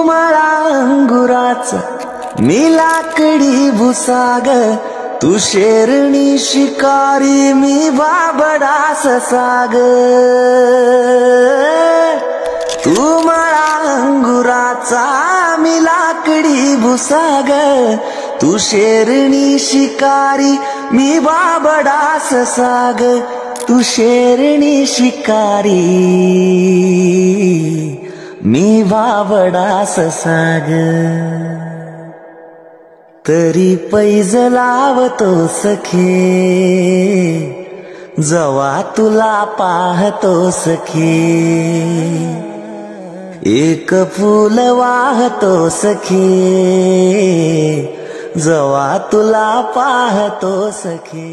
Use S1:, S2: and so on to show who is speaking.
S1: मळा अंगुराचा मी लाकडी भुसाग, तू शेरणी शिकारी मी बाबडा ससाग। तू मळा अंगुराचा मी लाकडी भुसाग, तू शेरणी शिकारी मी बाबडा ससाग। तू शेरणी शिकारी मी बाबडा ससाग। तरी पैज लावतो सखे जवा तुला पाहतो सखे, एक फूल वाहतो सखे जवा तुला पाहतो सखे।